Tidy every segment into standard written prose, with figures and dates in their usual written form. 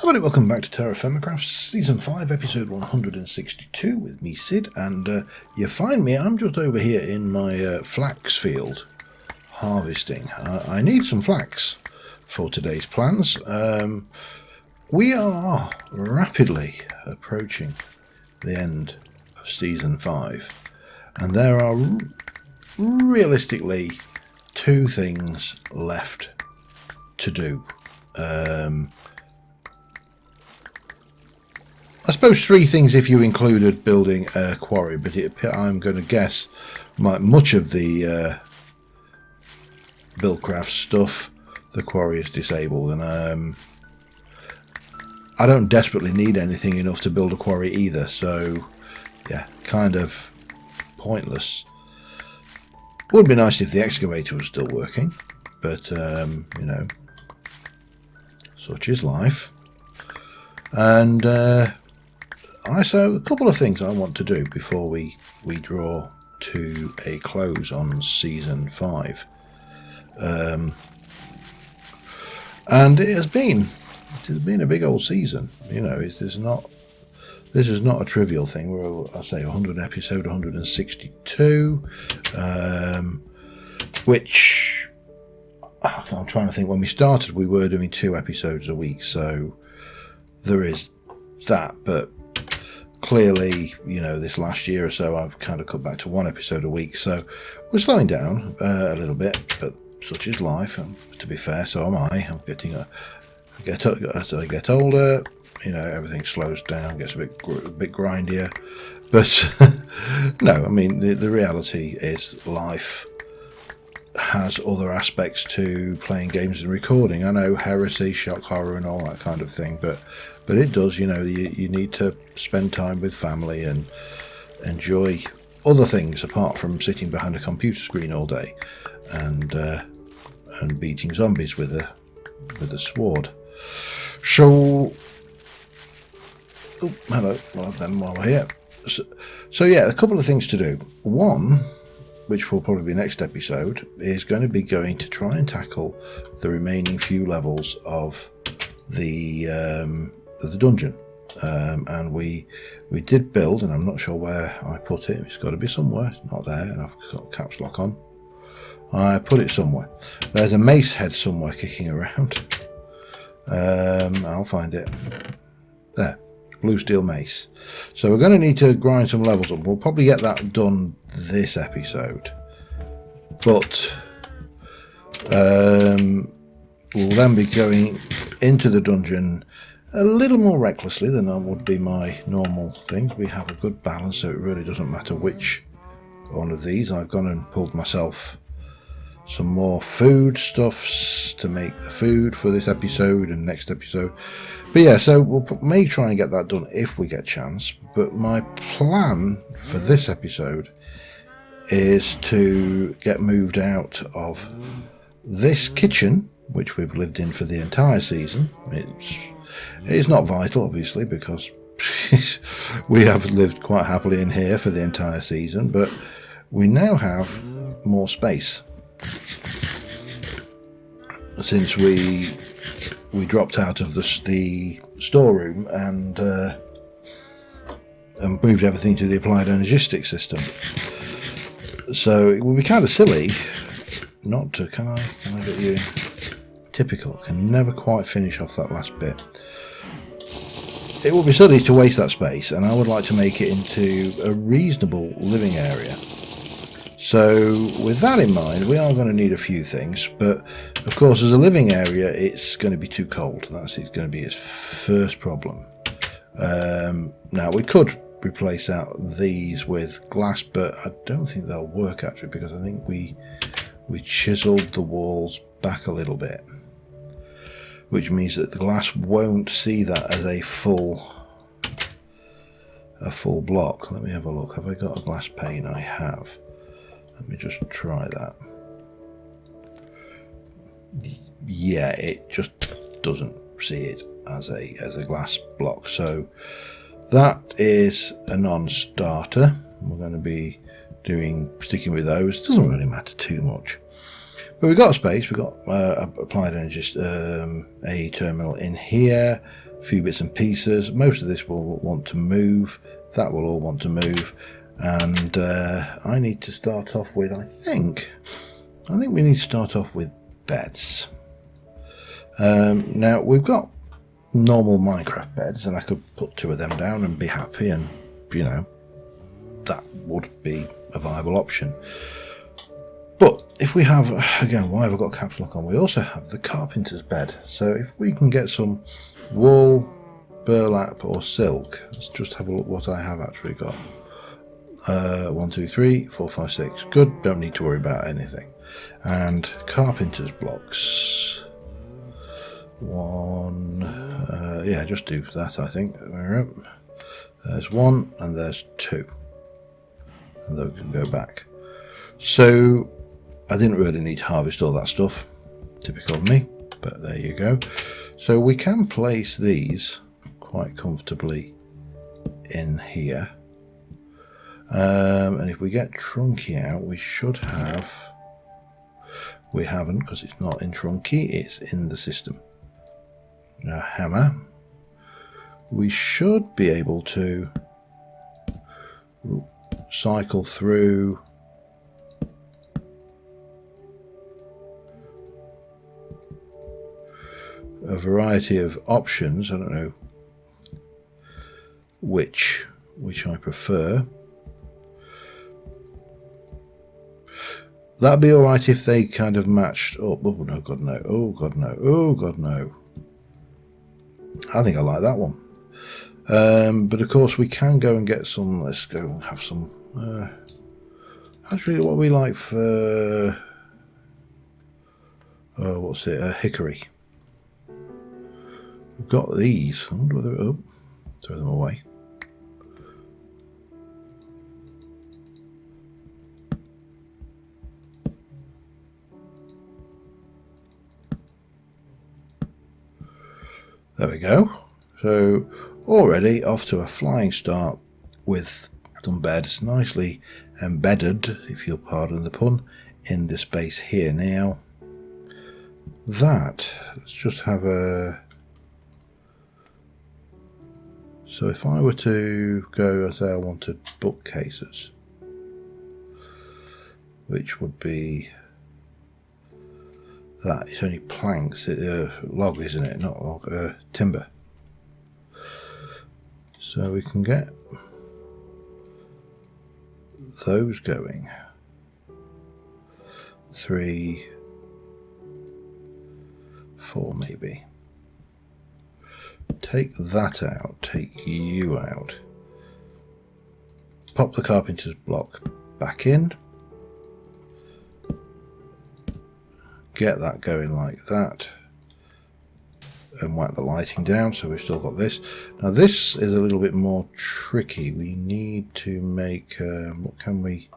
Hello, welcome back to TerraFirmaCraft Season 5, Episode 162 with me, Sid, and you find me, I'm just over here in my flax field, harvesting. I need some flax for today's plans. We are rapidly approaching the end of Season 5, and there are realistically two things left to do. I suppose three things if you included building a quarry, but I'm going to guess much of the Buildcraft stuff, the quarry is disabled, and I don't desperately need anything enough to build a quarry either, so yeah, kind of pointless. Would be nice if the excavator was still working, but you know, such is life. And so a couple of things I want to do before we draw to a close on Season 5. And it has been a big old season. You know, this is not a trivial thing. We're, I say, episode 162, which I'm trying to think. When we started, we were doing 2 episodes a week, so there is that. But clearly, you know, this last year or so, I've kind of cut back to 1 episode a week, so we're slowing down a little bit, but such is life, and to be fair, so am I. I'm getting as I get older, you know, everything slows down, gets a bit grindier, but no, I mean, the reality is life has other aspects to playing games and recording. I know heresy, shock horror and all that kind of thing, but it does, you know, you need to spend time with family and enjoy other things apart from sitting behind a computer screen all day and beating zombies with a sword. So, oh, hello, one of them while we're here. So yeah, a couple of things to do. One, which will probably be next episode, is going to try and tackle the remaining few levels of the dungeon, and we did build, and I'm not sure where I put it. It's got to be somewhere. It's not there, and I've got caps lock on. I put it somewhere. There's a mace head somewhere kicking around. I'll find it. There, blue steel mace. So we're going to need to grind some levels up. We'll probably get that done this episode, but we'll then be going into the dungeon a little more recklessly than would be my normal things. We have a good balance, so it really doesn't matter which one of these. I've gone and pulled myself some more food stuffs to make the food for this episode and next episode. But yeah, so we'll may try and get that done if we get a chance. But my plan for this episode is to get moved out of this kitchen, which we've lived in for the entire season. It's not vital, obviously, because we have lived quite happily in here for the entire season, but we now have more space since we dropped out of the storeroom and moved everything to the applied energistics system. So it would be kind of silly not to. Can I get you in? Typical, can never quite finish off that last bit. It would be silly to waste that space, and I would like to make it into a reasonable living area. So with that in mind, we are going to need a few things, but of course as a living area it's going to be too cold. That's going to be its first problem. Now we could replace out these with glass, but I don't think they'll work actually, because I think we chiseled the walls back a little bit, which means that the glass won't see that as a full block. Let me have a look. Have I got a glass pane? I have. Let me just try that. Yeah, it just doesn't see it as a glass block. So that is a non-starter. We're going to be sticking with those. It doesn't really matter too much. But we've got space. We've got applied energy a terminal in here, a few bits and pieces. Most of this will want to move. That will all want to move. And I need to start off with, I think we need to start off with beds. Now we've got normal Minecraft beds, and I could put 2 of them down and be happy, and you know, that would be a viable option. But if we have, again, why have I got caps lock on? We also have the carpenter's bed. So if we can get some wool, burlap or silk, let's just have a look what I have actually got. 1, 2, 3, 4, 5, 6. Good, don't need to worry about anything. And carpenter's blocks. 1, yeah, just do that, I think. There's 1 and there's 2. And those can go back. So I didn't really need to harvest all that stuff, typical of me, but there you go. So we can place these quite comfortably in here. And if we get Trunky out, we should have, we haven't because it's not in Trunky, it's in the system. A hammer. We should be able to cycle through a variety of options. I don't know which I prefer. That'd be alright if they kind of matched up. Oh no, God no. Oh God no. Oh God no. I think I like that one. But of course we can go and get some. Let's go and have some. Actually, what we like for what's it? Hickory. We've got these. I wonder whether throw them away. There we go. So already off to a flying start with some beds nicely embedded, if you'll pardon the pun, in the space here. Now that, let's just have a, so if I were to go, as I wanted bookcases, which would be that, it's only planks, log, isn't it? Not log, timber. So we can get those going. 3, 4 maybe. Take that out, take you out. Pop the carpenter's block back in. Get that going like that. And whack the lighting down, so we've still got this. Now this is a little bit more tricky. We need to make, what can we,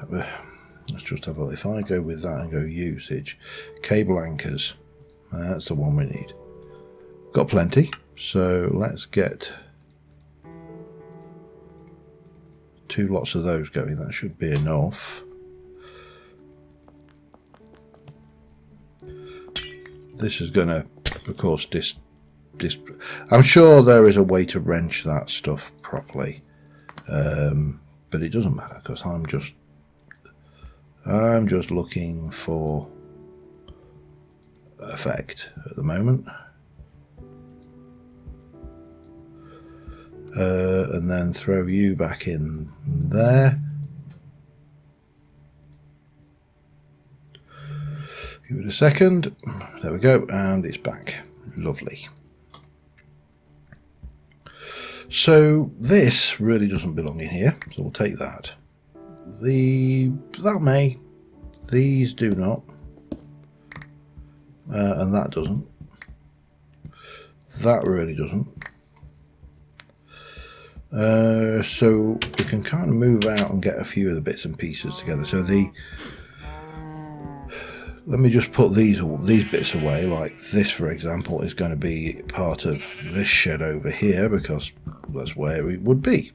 let's just have a look. If I go with that and go usage, cable anchors, that's the one we need. Got plenty, so let's get 2 lots of those going. That should be enough. This is going to, of course, I'm sure there is a way to wrench that stuff properly, but it doesn't matter because I'm just looking for effect at the moment. And then throw you back in there. Give it a second. There we go, and it's back. Lovely. So this really doesn't belong in here, so we'll take that. That may. These do not. And that doesn't. That really doesn't. So we can kind of move out and get a few of the bits and pieces together. So let me just put these bits away. Like this, for example, is going to be part of this shed over here because that's where it would be.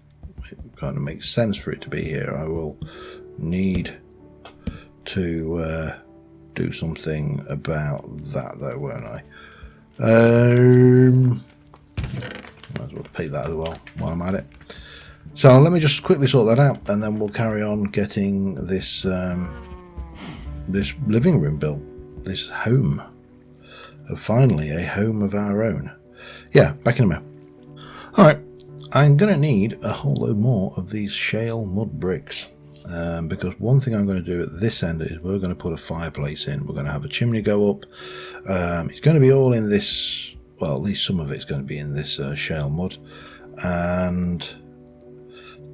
It kind of makes sense for it to be here. I will need to do something about that though, won't I? Might as well repeat that as well while I'm at it. So let me just quickly sort that out, and then we'll carry on getting this this living room built, this home. Finally, a home of our own. Yeah, back in a minute. Alright, I'm going to need a whole load more of these shale mud bricks. Because one thing I'm going to do at this end is we're going to put a fireplace in. We're going to have a chimney go up. It's going to be all in this, well, at least some of it's going to be in this shale mud. And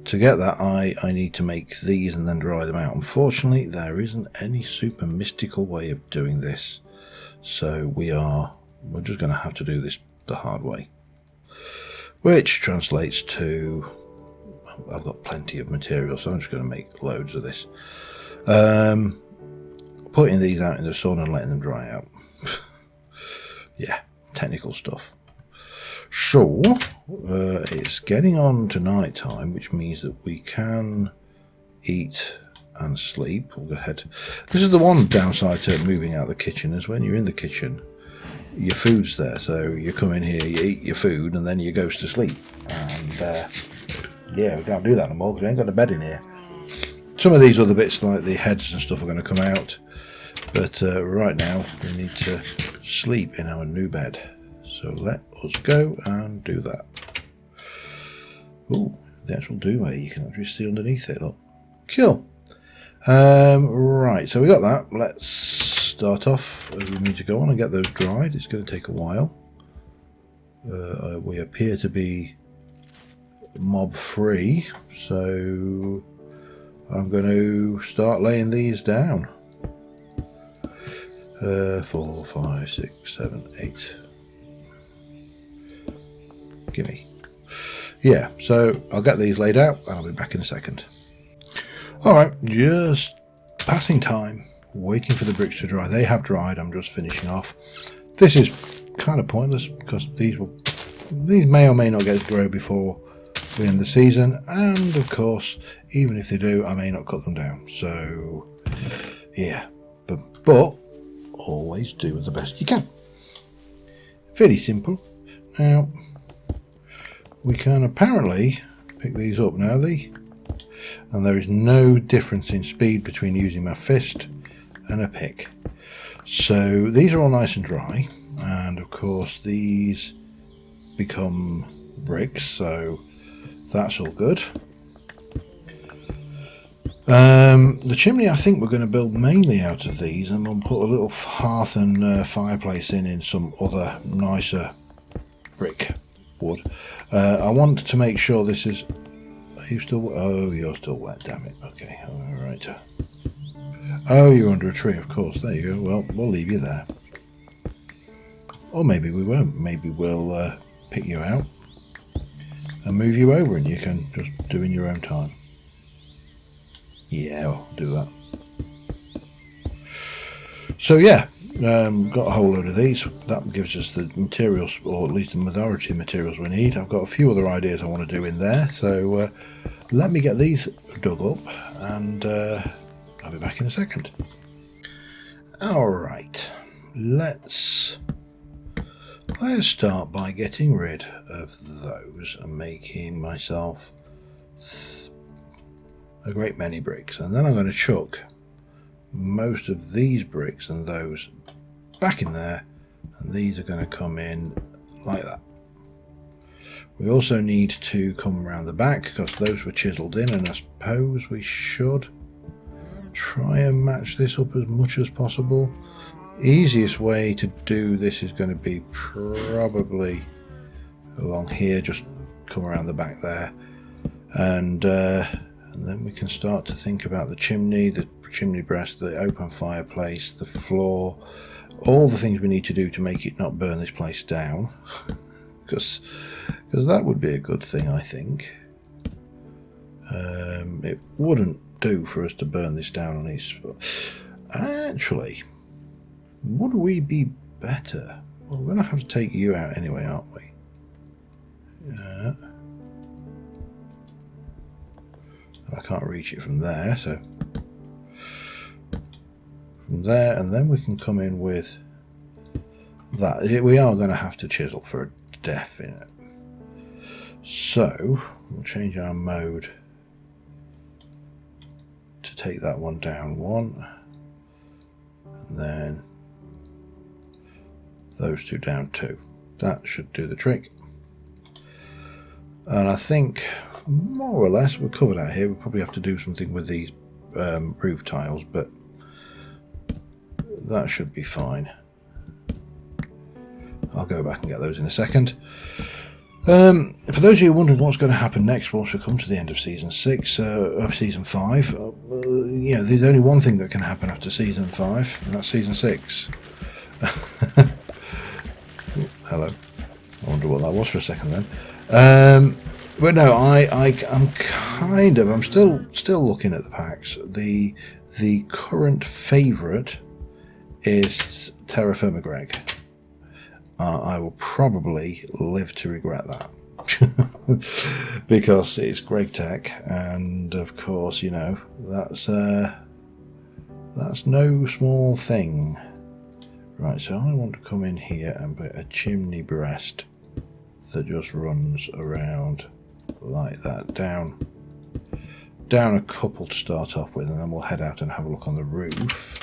to get that, I need to make these and then dry them out. Unfortunately, there isn't any super mystical way of doing this. So we're just going to have to do this the hard way. Which translates to, I've got plenty of material, so I'm just going to make loads of this. Putting these out in the sun and letting them dry out. Yeah, technical stuff. So, it's getting on to night time, which means that we can eat and sleep. We'll go ahead. This is the one downside to moving out of the kitchen, is when you're in the kitchen, your food's there. So you come in here, you eat your food, and then you go to sleep. And yeah, we can't do that anymore because we ain't got a bed in here. Some of these other bits, like the heads and stuff, are going to come out. But right now, we need to sleep in our new bed. So let us go and do that. Oh, the actual duvet, you can actually see underneath it. Look. Cool. Right, so we got that. Let's start off as we need to go on and get those dried. It's going to take a while. We appear to be mob free, so I'm going to start laying these down. 4, 5, 6, 7, 8. Gimme. Yeah, so I'll get these laid out and I'll be back in a second. Alright, just passing time, waiting for the bricks to dry. They have dried, I'm just finishing off. This is kind of pointless because these may or may not get to grow before we end the season, and of course, even if they do, I may not cut them down. So, yeah, but always do the best you can. Very simple. Now, we can apparently pick these up now, and there is no difference in speed between using my fist and a pick. So these are all nice and dry, and of course these become bricks, so that's all good. The chimney, I think we're going to build mainly out of these, and we'll put a little hearth and fireplace in some other nicer brick wood. I want to make sure this is... Are you still... Oh, you're still wet, damn it. Okay, alright. Oh, you're under a tree, of course. There you go. Well, we'll leave you there. Or maybe we won't. Maybe we'll pick you out and move you over, and you can just do in your own time. Yeah, I'll do that. So yeah, got a whole load of these. That gives us the materials, or at least the majority of materials we need. I've got a few other ideas I want to do in there, so let me get these dug up, and I'll be back in a second. Alright, let's start by getting rid of those and making myself a great many bricks, and then I'm going to chuck most of these bricks and those back in there, and these are going to come in like that. We also need to come around the back because those were chiseled in, and I suppose we should try and match this up as much as possible. Easiest way to do this is going to be probably along here, just come around the back there, and then we can start to think about the chimney breast, the open fireplace, the floor, all the things we need to do to make it not burn this place down, because that would be a good thing, I think. It wouldn't do for us to burn this down on his foot. Actually, would we be better? Well, we're going to have to take you out anyway, aren't we? I can't reach it from there, so from there, and then we can come in with that. We are going to have to chisel for a definite. So we'll change our mode to take that one down 1, and then those 2 down 2. That should do the trick. And I think more or less we're covered out here. We'll probably have to do something with these roof tiles, but that should be fine. I'll go back and get those in a second. For those of you wondering what's going to happen next once we come to the end of season 6, season 5, you know, there's only one thing that can happen after season 5, and that's season 6. Hello. I wonder what that was for a second then. But no, I'm still looking at the packs. The current favourite is TerraFirmaCraft. I will probably live to regret that. Because it's GregTech, and of course, you know, that's no small thing. Right, so I want to come in here and put a chimney breast that just runs around like that, down a couple to start off with, and then we'll head out and have a look on the roof.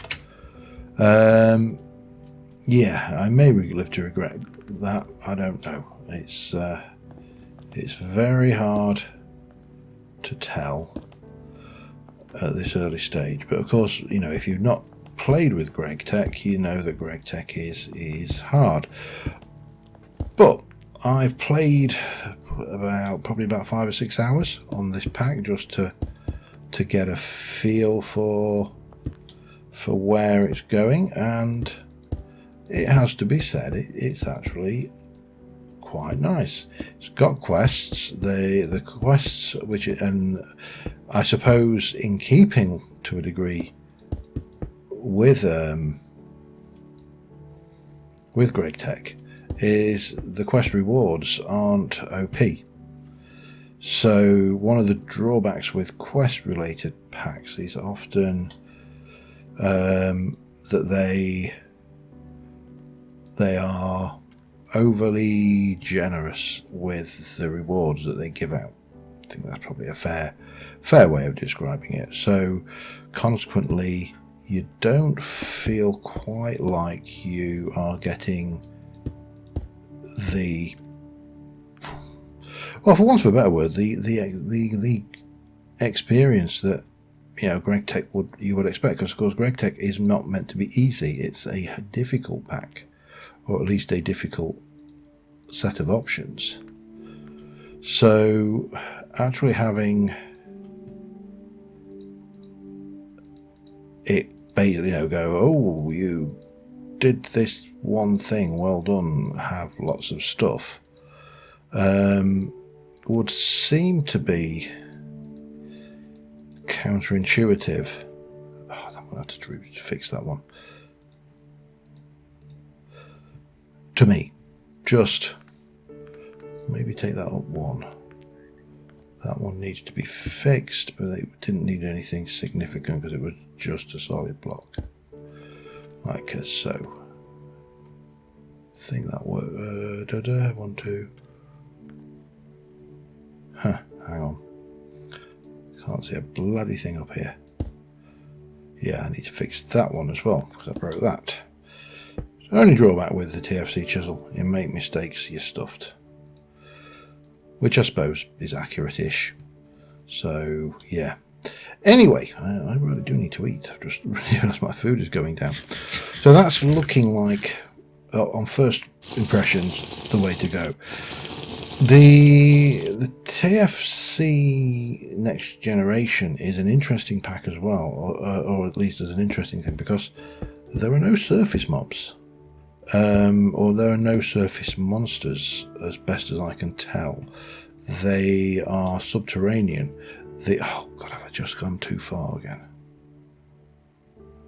Yeah, I may live to regret that. I don't know. It's very hard to tell at this early stage. But of course, you know, if you've not played with GregTech, you know that GregTech is hard. But I've played probably about 5 or 6 hours on this pack just to get a feel for where it's going, and it has to be said, it's actually quite nice. It's got quests, the quests which, and I suppose in keeping to a degree with GregTech, is the quest rewards aren't OP. So one of the drawbacks with quest related packs is often that they are overly generous with the rewards that they give out. I think that's probably a fair way of describing it. So consequently, you don't feel quite like you are getting the, well, for want of a better word, the experience that, you know, GregTech you would expect, because of course GregTech is not meant to be easy. It's a difficult pack, or at least a difficult set of options. So actually having it basically, you know, go, oh, you did this one thing, well done, have lots of stuff, would seem to be counterintuitive. Oh, I'm going to have to fix that one. To me, just maybe take that up 1. That one needs to be fixed, but it didn't need anything significant because it was just a solid block, like so. I think that worked. 1, 2. Huh, hang on. Can't see a bloody thing up here. Yeah, I need to fix that one as well because I broke that. So only drawback with the TFC chisel, you make mistakes, you're stuffed. Which I suppose is accurate-ish. So, yeah. Anyway, I really do need to eat. I've just realised my food is going down. So that's looking like, on first impressions, the way to go. The TFC Next Generation is an interesting pack as well, or at least as an interesting thing, because there are no surface mobs. Or there are no surface monsters, as best as I can tell. They are subterranean. Oh god, have I just gone too far again?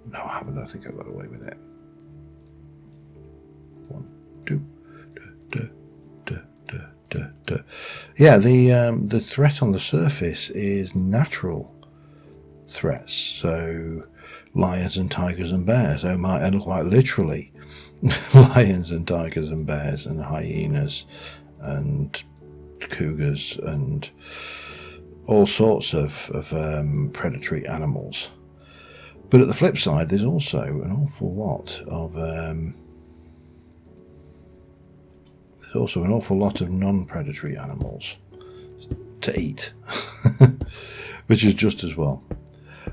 No, I haven't. I think I got away with it. 1, 2. Yeah, the threat on the surface is natural threats. So lions and tigers and bears. Oh my, and quite literally. Lions and tigers and bears and hyenas and cougars and all sorts of predatory animals. But at the flip side, there's also an awful lot of non-predatory animals to eat, which is just as well.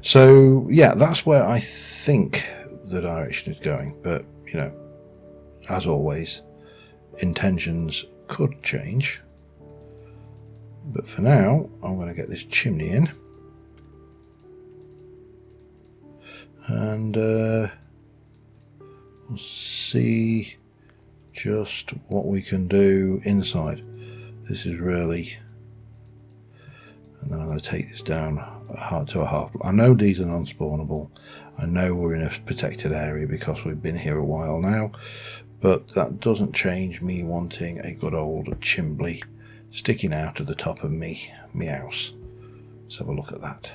So yeah, that's where I think the direction is going. But you know, as always, intentions could change. But for now, I'm going to get this chimney in, and we'll see just what we can do inside. This is really, and then I'm going to take this down to a half. I know these are non-spawnable. I know we're in a protected area because we've been here a while now, but that doesn't change me wanting a good old chimbley sticking out of the top of me house. Let's have a look at that.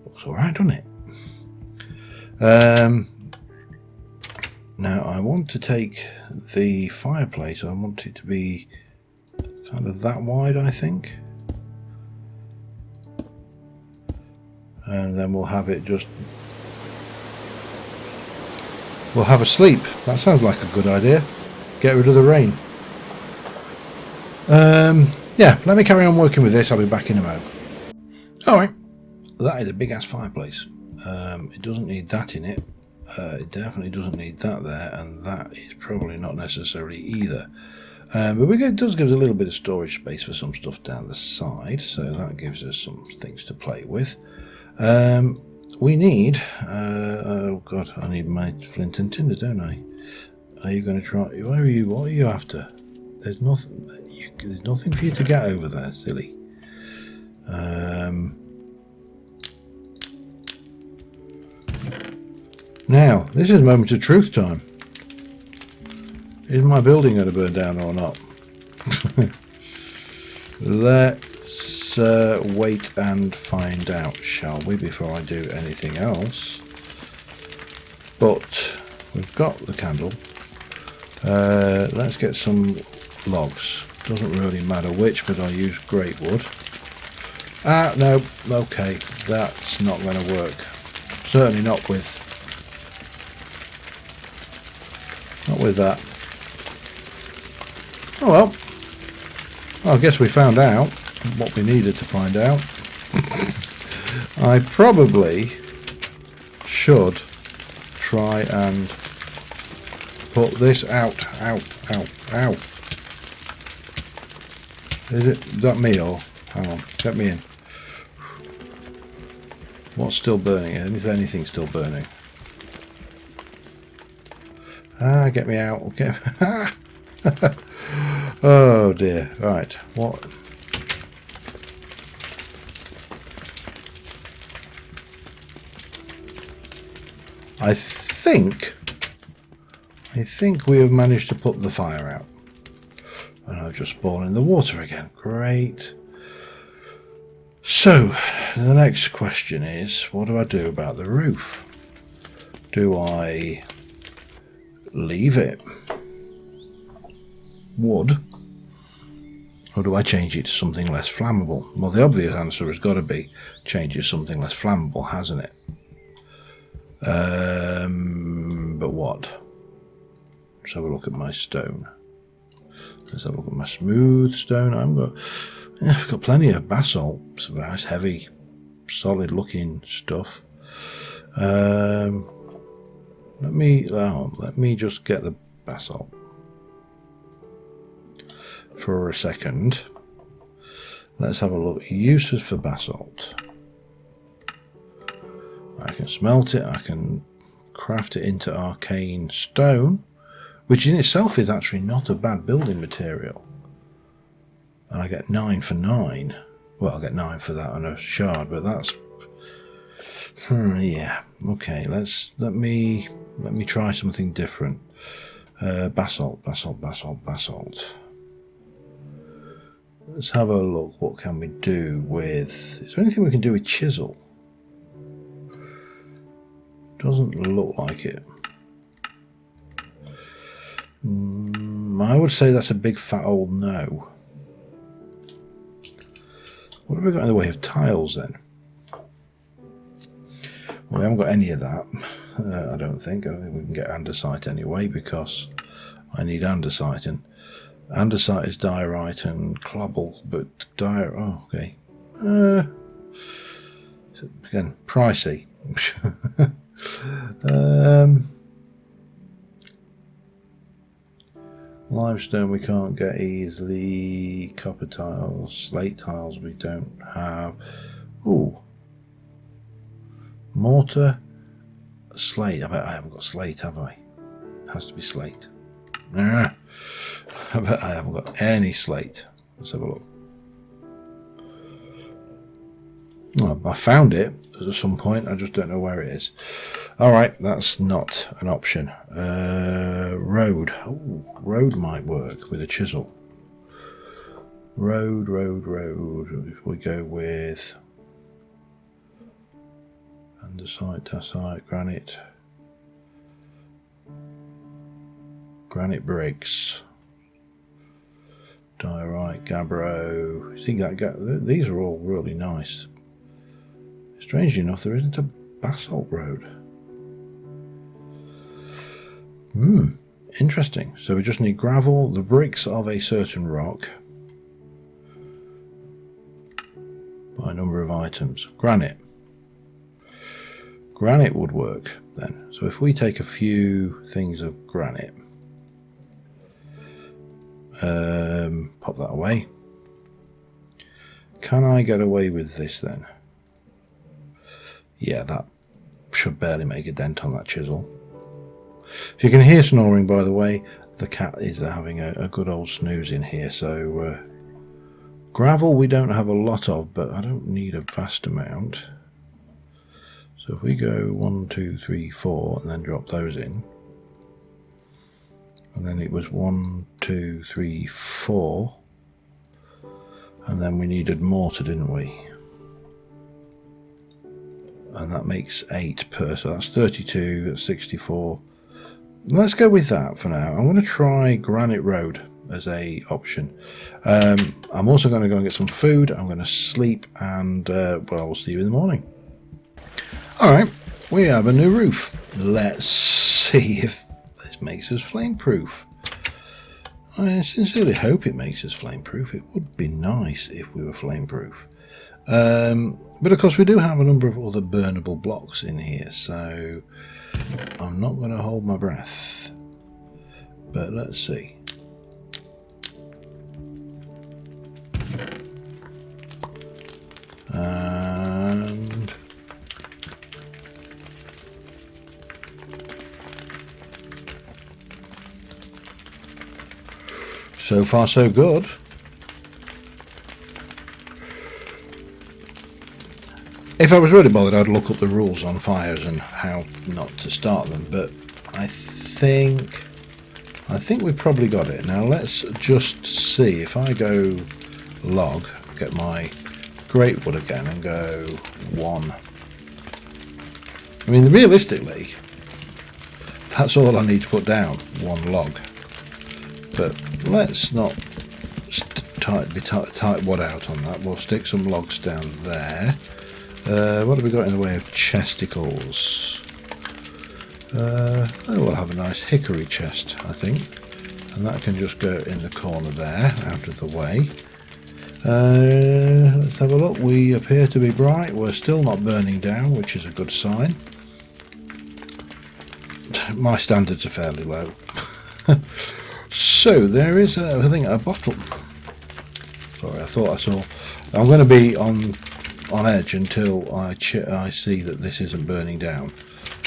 Looks alright, doesn't it? Now I want to take the fireplace, I want it to be kind of that wide, I think. And then we'll have it just... we'll have a sleep. That sounds like a good idea. Get rid of the rain. Yeah, let me carry on working with this. I'll be back in a moment. Alright, that is a big ass fireplace. It doesn't need that in it. It definitely doesn't need that there, and that is probably not necessary either. But it does give us a little bit of storage space for some stuff down the side, so that gives us some things to play with. We need, oh god, I need my flint and tinder, don't I? Are you going to try, where are you, what are you after? There's nothing, there's nothing for you to get over there, silly. Now, this is moment of truth time. Is my building going to burn down or not? Let's wait and find out, shall we, before I do anything else. But we've got the candle. Let's get some logs. Doesn't really matter which, but I'll use great wood. Ah, no, okay, that's not going to work. Certainly not with that. Oh well. I guess we found out what we needed to find out. I probably should try and put this out. Ow. Is that me, or hang on, let me in. What's still burning? Is anything still burning? Ah, get me out. Okay. Oh dear. Right. What? I think we have managed to put the fire out. And I've just spawned in the water again. Great. So, the next question is, what do I do about the roof? Do I leave it wood, or do I change it to something less flammable? Well, the obvious answer has got to be change it to something less flammable, hasn't it? But what? Let's have a look at my stone. Let's have a look at my smooth stone. I've got plenty of basalt, some nice heavy solid looking stuff. Let me just get the basalt for a second. Let's have a look. Uses for basalt. I can smelt it, I can craft it into arcane stone, which in itself is actually not a bad building material. And I get 9 for 9. Well, I'll get 9 for that on a shard, but that's yeah. Okay, let me try something different. Basalt. Let's have a look. What can we do with? Is there anything we can do with chisel? Doesn't look like it. I would say that's a big fat old no. What have we got in the way of tiles then? Well, we haven't got any of that. I don't think we can get andesite anyway, because I need andesite, and andesite is diorite and cobble, but oh, okay. Again, pricey. Limestone we can't get easily. Copper tiles, slate tiles we don't have. Ooh. Mortar, slate. I bet I haven't got slate, have I? It has to be slate. I bet I haven't got any slate. Let's have a look. Well, I found it at some point. I just don't know where it is. All right, that's not an option. Road. Oh, road might work with a chisel. Road. If we go with andesite, dacite, granite bricks, diorite, gabbro. See that? These are all really nice. Strangely enough, there isn't a basalt road. Interesting. So we just need gravel, the bricks of a certain rock, by a number of items. Granite would work then. So if we take a few things of granite, pop that away. Can I get away with this then? Yeah, that should barely make a dent on that chisel. If you can hear snoring, by the way, the cat is having a good old snooze in here. So gravel we don't have a lot of, but I don't need a vast amount. So if we go 1, 2, 3, 4 and then drop those in, and then it was 1, 2, 3, 4, and then we needed mortar, didn't we? And that makes 8 per, so that's 32, that's 64. Let's go with that for now. I'm going to try Granite Road as a option. I'm also going to go and get some food. I'm going to sleep, and well, I will see you in the morning. Alright, we have a new roof. Let's see if this makes us flame proof. I sincerely hope it makes us flame proof. It would be nice if we were flame proof. But of course we do have a number of other burnable blocks in here, so I'm not going to hold my breath. But let's see. And so far so good. If I was really bothered, I'd look up the rules on fires and how not to start them, but I think we've probably got it. Now let's just see. If I go log, get my great wood again and go 1. I mean, realistically, that's all I need to put down, 1 log. But let's not type wood out on that. We'll stick some logs down there. What have we got in the way of chesticles? We'll have a nice hickory chest, I think. And that can just go in the corner there, out of the way. Let's have a look. We appear to be bright. We're still not burning down, which is a good sign. My standards are fairly low. So there is, I think, a bottle. Sorry, I thought I saw. I'm going to be on edge until I see that this isn't burning down,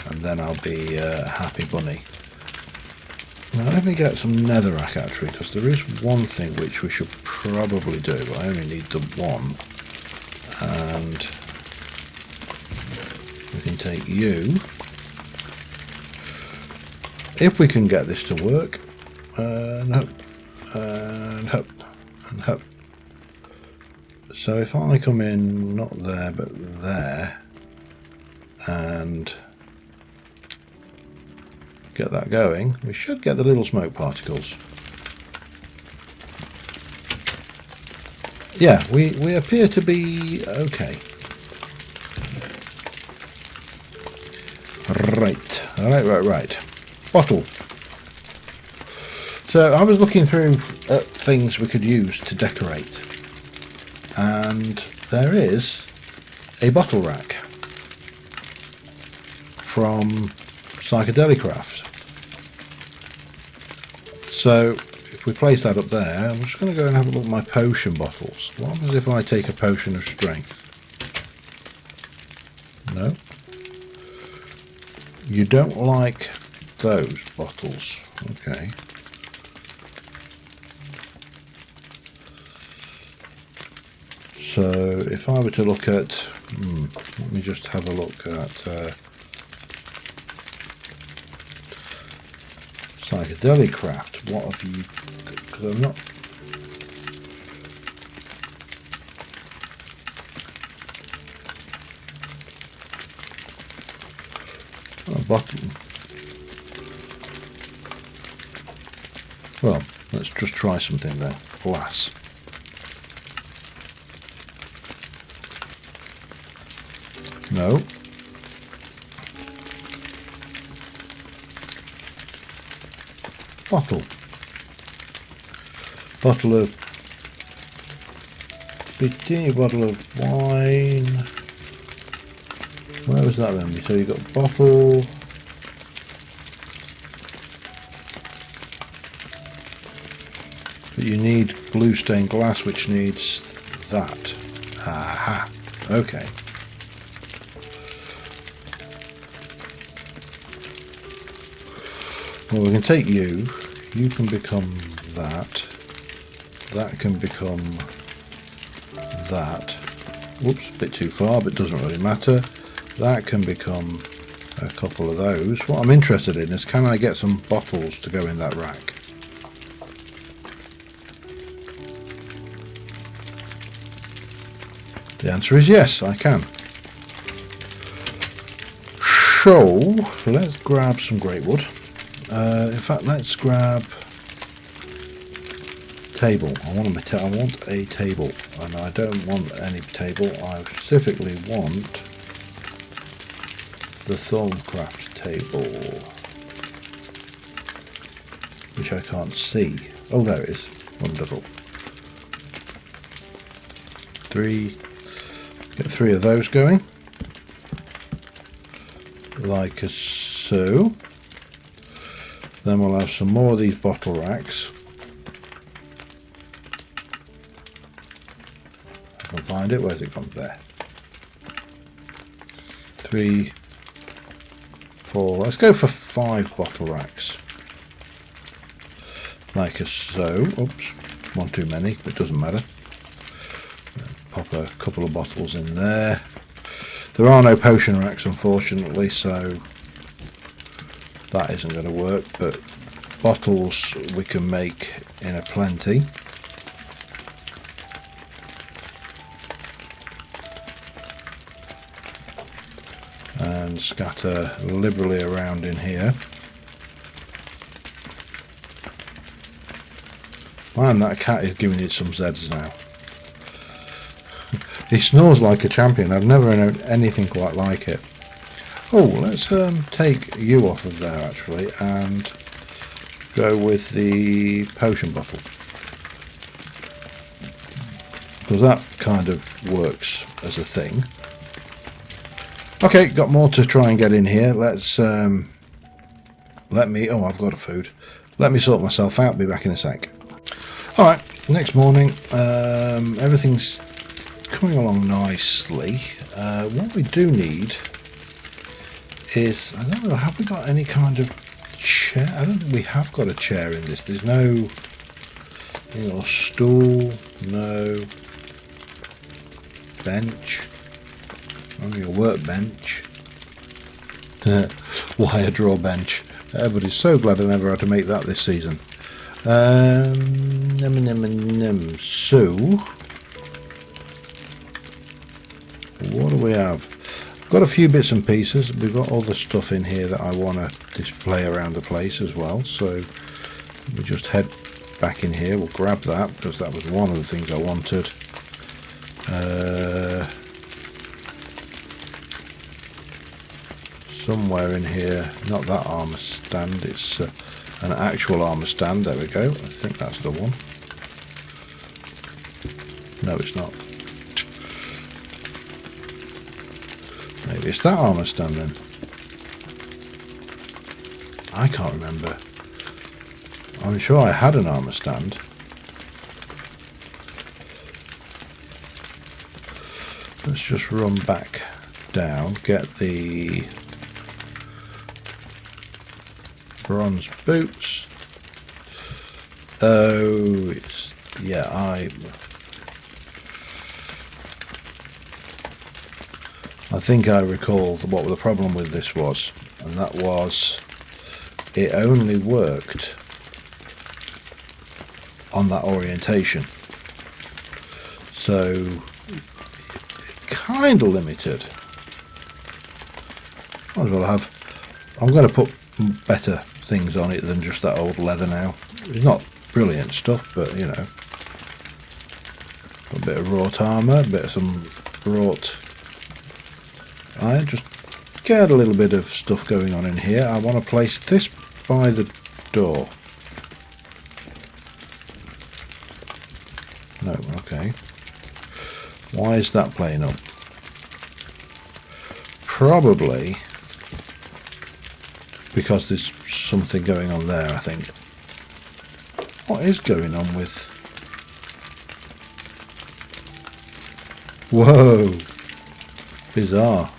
and then I'll be a happy bunny. Now let me get some netherrack actually, because there is one thing which we should probably do. I only need the 1, and we can take you if we can get this to work. And hop, and hop, and hop. So if I come in, not there, but there, and get that going, we should get the little smoke particles. yeah, we appear to be okay. Right. Bottle. So I was looking through at things we could use to decorate, and there is a bottle rack from TerraFirmaCraft. So if we place that up there, I'm just going to go and have a look at my potion bottles. What happens if I take a potion of strength? No. You don't like those bottles. Okay. So if I were to look at, let me just have a look at TerraFirmaCraft. What have you? Because I'm not. A bottle. Well, let's just try something there. Glass. No. Bottle. Bottle of bottle of wine. Where was that then? So you got bottle. But you need blue stained glass, which needs that. Aha. Okay. Well, we can take you. You can become that. That can become that. Whoops, a bit too far, but it doesn't really matter. That can become a couple of those. What I'm interested in is, can I get some bottles to go in that rack? The answer is yes, I can. So let's grab some great wood. In fact, let's grab table. I want a table, and I don't want any table. I specifically want the TerraFirmaCraft table, which I can't see. Oh, there it is. Wonderful. Get 3 of those going, like so. Then we'll have some more of these bottle racks. I can find it. Where's it gone? There. 3, 4. Let's go for 5 bottle racks, like so. Oops, one too many, but it doesn't matter. Pop a couple of bottles in there. There are no potion racks, unfortunately, so that isn't going to work, but bottles we can make in a plenty. And scatter liberally around in here. Man, that cat is giving it some Zeds now. He snores like a champion. I've never known anything quite like it. Oh, let's take you off of there actually and go with the potion bottle, because that kind of works as a thing. Okay, got more to try and get in here. Let's oh, I've got a food. Let me sort myself out, be back in a sec. Alright, next morning, everything's coming along nicely. What we do need is, I don't know, have we got any kind of chair? I don't think we have got a chair in this. There's no stool, no bench, only a workbench. Wire draw bench. Everybody's so glad I never had to make that this season. So what do we have? We've got a few bits and pieces. We've got all the stuff in here that I want to display around the place as well, so we just head back in here. We'll grab that because that was one of the things I wanted. Somewhere in here, not that armor stand, it's an actual armor stand. There we go. I think that's the one. No, it's not. Maybe it's that armor stand then. I can't remember. I'm sure I had an armor stand. Let's just run back down, get the bronze boots. Oh, it's, yeah, I think I recall what the problem with this was, and that was it only worked on that orientation, so kind of limited. Might as well have. I'm going to put better things on it than just that old leather now. It's not brilliant stuff, but you know, a bit of wrought armour, a bit of some wrought iron. Just get a little bit of stuff going on in here. I want to place this by the door. No, okay. Why is that playing up? Probably because there's something going on there, I think. What is going on with... Whoa! Bizarre.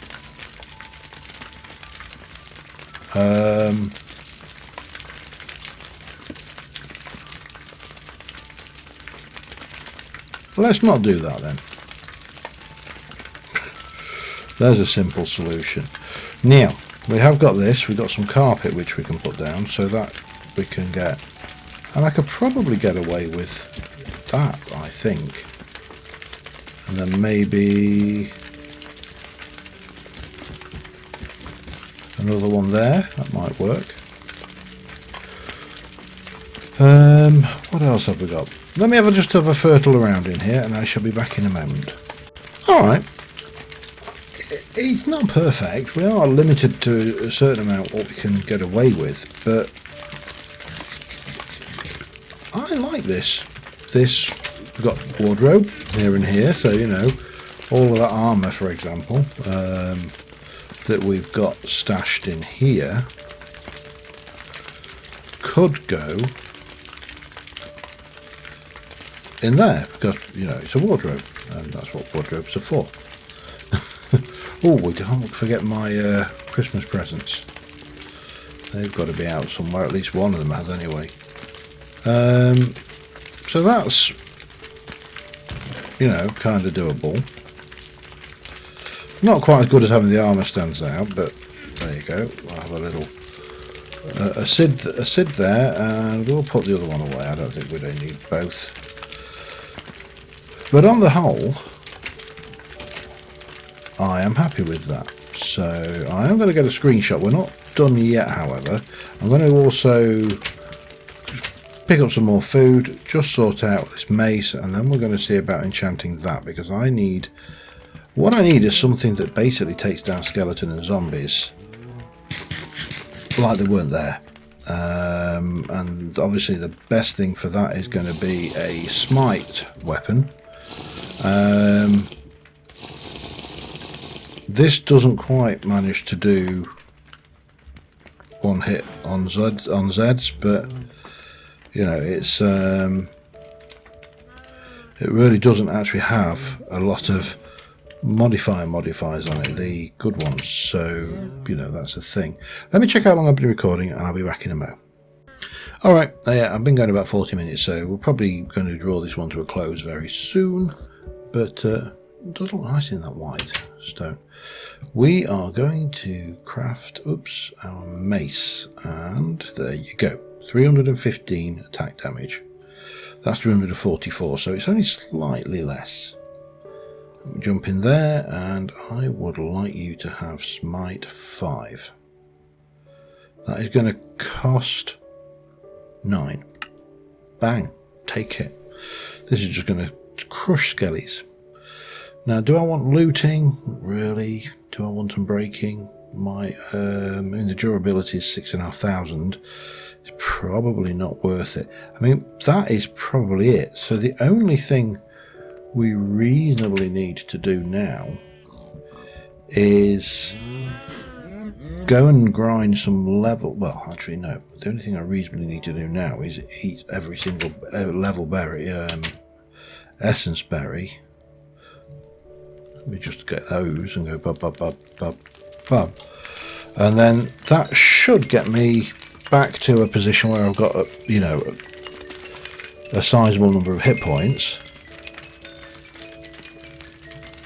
Let's not do that then. There's a simple solution. Now, we have got this. We've got some carpet which we can put down, so that we can get... And I could probably get away with that, I think. And then maybe... another one there. That might work. What else have we got? Let me just have a fertile around in here, and I shall be back in a moment. Alright. It's not perfect. We are limited to a certain amount what we can get away with, but I like this. We've got wardrobe here and here, so you know, all of that armour, for example, that we've got stashed in here could go in there, because you know it's a wardrobe, and that's what wardrobes are for. Oh, we don't forget my Christmas presents. They've got to be out somewhere. At least one of them has, anyway. So that's, you know, kind of doable. Not quite as good as having the armour stands out, but there you go. We'll have a little a Sid there, and we'll put the other one away. I don't think we don't need both. But on the whole, I am happy with that. So I am going to get a screenshot. We're not done yet, however. I'm going to also pick up some more food, just sort out this mace, and then we're going to see about enchanting that, because what I need is something that basically takes down skeleton and zombies like they weren't there. And obviously the best thing for that is going to be a smite weapon. This doesn't quite manage to do one hit on Zeds, but you know, it's it really doesn't actually have a lot of modifiers on it, the good ones, so you know, that's the thing. Let me check how long I've been recording, and I'll be back in a mo. Alright, yeah, I've been going about 40 minutes, so we're probably going to draw this one to a close very soon, but it does look nice in that white stone. We are going to craft, our mace, and there you go, 315 attack damage. That's 344, so it's only slightly less. Jump in there, and I would like you to have smite 5. That is going to cost 9. Bang, take it. This is just going to crush skellies. Now, do I want looting? Really? Do I want them breaking? My the durability is 6,500. It's probably not worth it. I mean, that is probably it. So the only thing we reasonably need to do now is go and grind some level. Well, actually, no. The only thing I reasonably need to do now is eat every single level berry, essence berry. Let me just get those and go bub. And then that should get me back to a position where I've got a sizable number of hit points,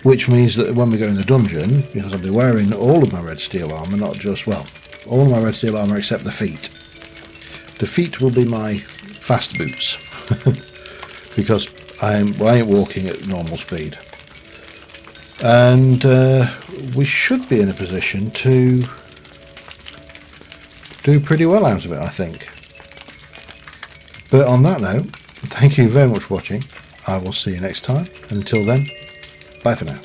which means that when we go in the dungeon, because I'll be wearing all of my red steel armor, not just, well, all of my red steel armor except the feet. The feet will be my fast boots because I ain't walking at normal speed. And we should be in a position to do pretty well out of it, I think. But on that note, thank you very much for watching. I will see you next time. And until then, bye for now.